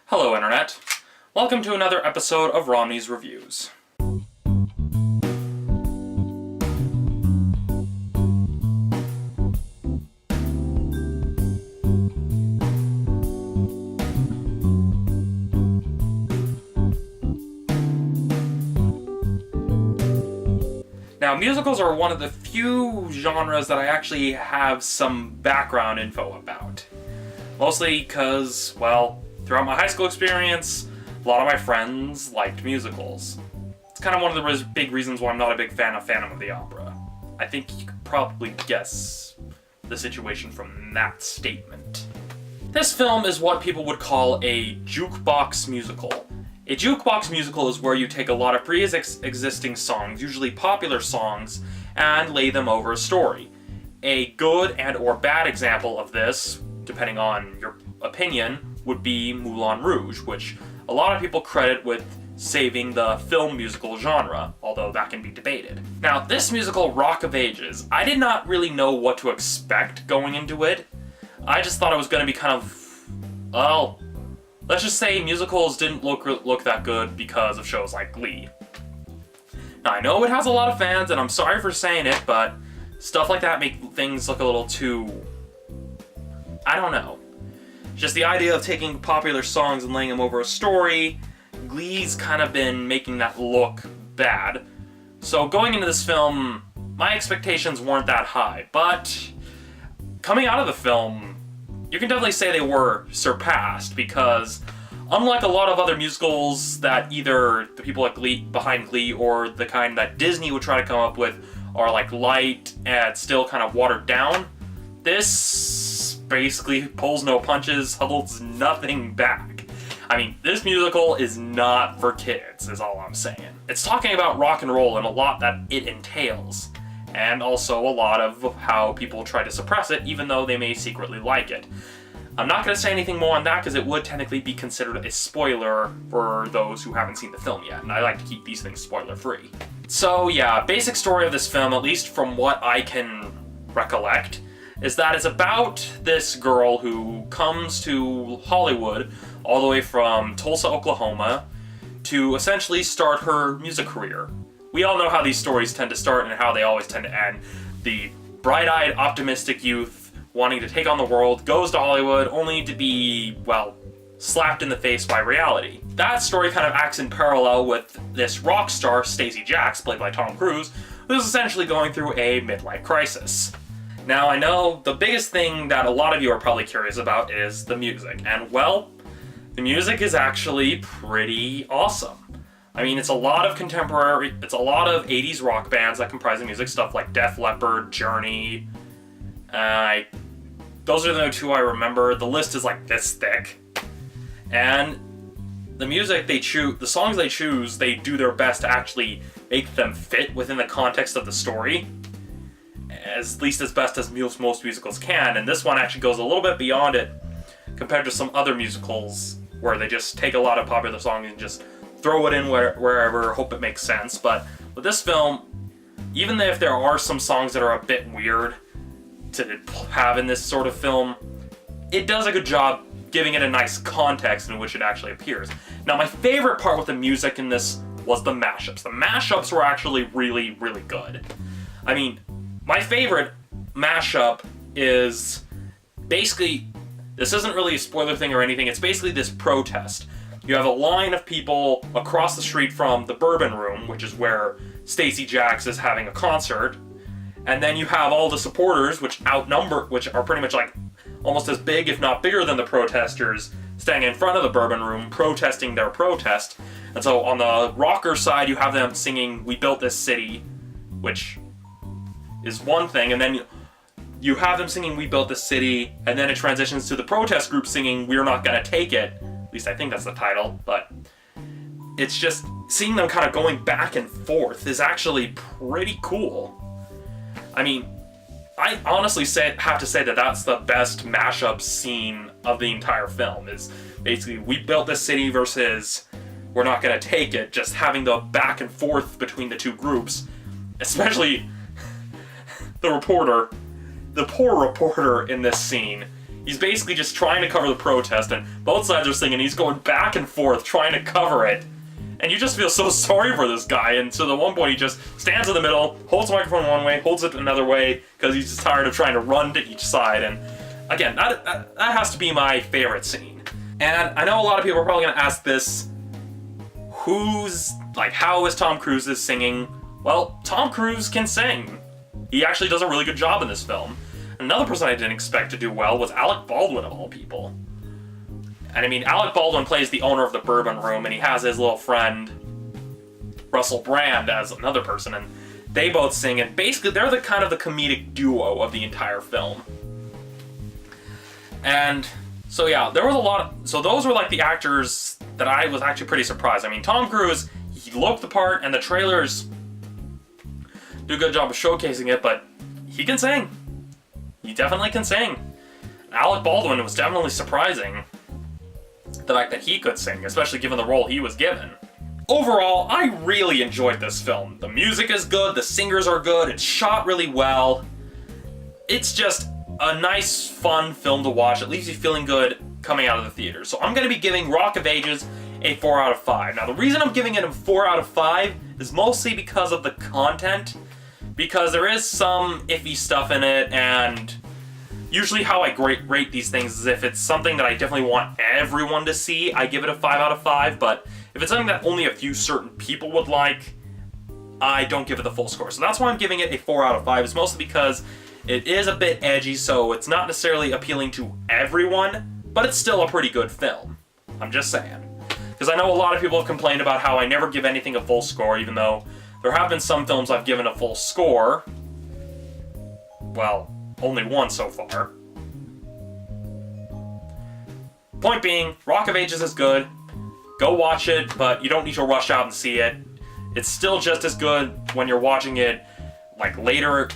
Hello Internet. Welcome to another episode of Romney's Reviews. Now, musicals are one of the few genres that I actually have some background info about. Mostly because, well, throughout my high school experience, a lot of my friends liked musicals. It's kind of one of the big reasons why I'm not a big fan of Phantom of the Opera. I think you could probably guess the situation from that statement. This film is what people would call a jukebox musical. A jukebox musical is where you take a lot of pre-existing songs, usually popular songs, and lay them over a story. A good and or bad example of this, depending on your opinion, would be Moulin Rouge, which a lot of people credit with saving the film musical genre, although that can be debated. Now, this musical, Rock of Ages, I did not really know what to expect going into it. I just thought it was going to be kind of, well, let's just say musicals didn't look that good because of shows like Glee. Now, I know it has a lot of fans, and I'm sorry for saying it, but stuff like that make things look a little too, I don't know. Just the idea of taking popular songs and laying them over a story, Glee's kind of been making that look bad. So going into this film, my expectations weren't that high, but coming out of the film, you can definitely say they were surpassed, because unlike a lot of other musicals that either the people behind Glee or the kind that Disney would try to come up with are like light and still kind of watered down, this basically pulls no punches, holds nothing back. I mean, this musical is not for kids, is all I'm saying. It's talking about rock and roll and a lot that it entails, and also a lot of how people try to suppress it, even though they may secretly like it. I'm not going to say anything more on that because it would technically be considered a spoiler for those who haven't seen the film yet, and I like to keep these things spoiler-free. So yeah, basic story of this film, at least from what I can recollect, is that it's about this girl who comes to Hollywood all the way from Tulsa, Oklahoma, to essentially start her music career. We all know how these stories tend to start and how they always tend to end. The bright-eyed, optimistic youth wanting to take on the world goes to Hollywood only to be, well, slapped in the face by reality. That story kind of acts in parallel with this rock star, Stacey Jaxx, played by Tom Cruise, who's essentially going through a midlife crisis. Now, I know the biggest thing that a lot of you are probably curious about is the music, and well, the music is actually pretty awesome. I mean, it's a lot of 80s rock bands that comprise the music, stuff like Def Leppard, Journey. Those are the two I remember. The list is like this thick. And the music they choose, the songs they choose, they do their best to actually make them fit within the context of the story, at least as best as most musicals can. And this one actually goes a little bit beyond it compared to some other musicals where they just take a lot of popular songs and just throw it in wherever, hope it makes sense. But with this film, even if there are some songs that are a bit weird to have in this sort of film, it does a good job giving it a nice context in which it actually appears. Now, my favorite part with the music in this was the mashups. The mashups were actually really, really good. I mean, my favorite mashup is basically, this isn't really a spoiler thing or anything, it's basically this protest. You have a line of people across the street from the Bourbon Room, which is where Stacey Jaxx is having a concert, and then you have all the supporters, which are pretty much like almost as big, if not bigger than the protesters, standing in front of the Bourbon Room, protesting their protest. And so on the rocker side, you have them singing "We Built This City," which is one thing, and then you have them singing "We Built This City," and then it transitions to the protest group singing "We're Not Gonna Take It." At least I think that's the title, but it's just seeing them kind of going back and forth is actually pretty cool. I mean, I honestly have to say that that's the best mashup scene of the entire film, is basically "We Built This City" versus "We're Not Gonna Take It," just having the back and forth between the two groups, especially the poor reporter in this scene. He's basically just trying to cover the protest, and both sides are singing. He's going back and forth trying to cover it. And you just feel so sorry for this guy, and so at one point he just stands in the middle, holds the microphone one way, holds it another way, because he's just tired of trying to run to each side. And again, that has to be my favorite scene. And I know a lot of people are probably going to ask this, how is Tom Cruise's singing? Well, Tom Cruise can sing. He actually does a really good job in this film. Another person I didn't expect to do well was Alec Baldwin, of all people. And I mean, Alec Baldwin plays the owner of the Bourbon Room, and he has his little friend, Russell Brand, as another person, and they both sing, and basically they're the kind of the comedic duo of the entire film. And so yeah, there was a lot of, so those were like the actors that I was actually pretty surprised. I mean, Tom Cruise, he looked the part, and the trailers do a good job of showcasing it, but he can sing. He definitely can sing. Alec Baldwin was definitely surprising, the fact that he could sing, especially given the role he was given. Overall, I really enjoyed this film. The music is good, the singers are good, it's shot really well. It's just a nice, fun film to watch. It leaves you feeling good coming out of the theater. So I'm going to be giving Rock of Ages a 4 out of 5. Now, the reason I'm giving it a 4 out of 5 is mostly because of the content, because there is some iffy stuff in it, and usually how I rate these things is if it's something that I definitely want everyone to see, I give it a 5 out of 5, but if it's something that only a few certain people would like, I don't give it the full score. So that's why I'm giving it a 4 out of 5. It's mostly because it is a bit edgy, so it's not necessarily appealing to everyone, but it's still a pretty good film. I'm just saying. Because I know a lot of people have complained about how I never give anything a full score, even though there have been some films I've given a full score. Well, only one so far. Point being, Rock of Ages is good. Go watch it, but you don't need to rush out and see it. It's still just as good when you're watching it like later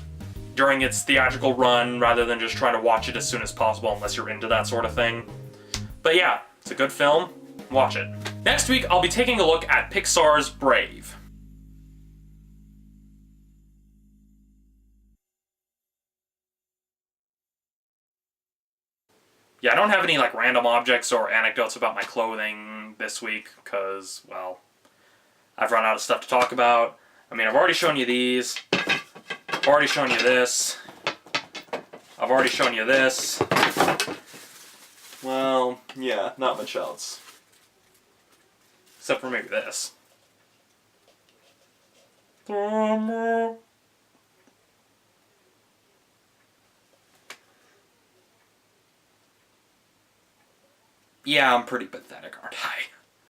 during its theatrical run, rather than just trying to watch it as soon as possible unless you're into that sort of thing. But yeah, it's a good film. Watch it. Next week, I'll be taking a look at Pixar's Brave. Yeah, I don't have any like random objects or anecdotes about my clothing this week because, well, I've run out of stuff to talk about. I mean, I've already shown you these. I've already shown you this. I've already shown you this. Well, yeah, not much else. Except for maybe this. Yeah, I'm pretty pathetic, aren't I?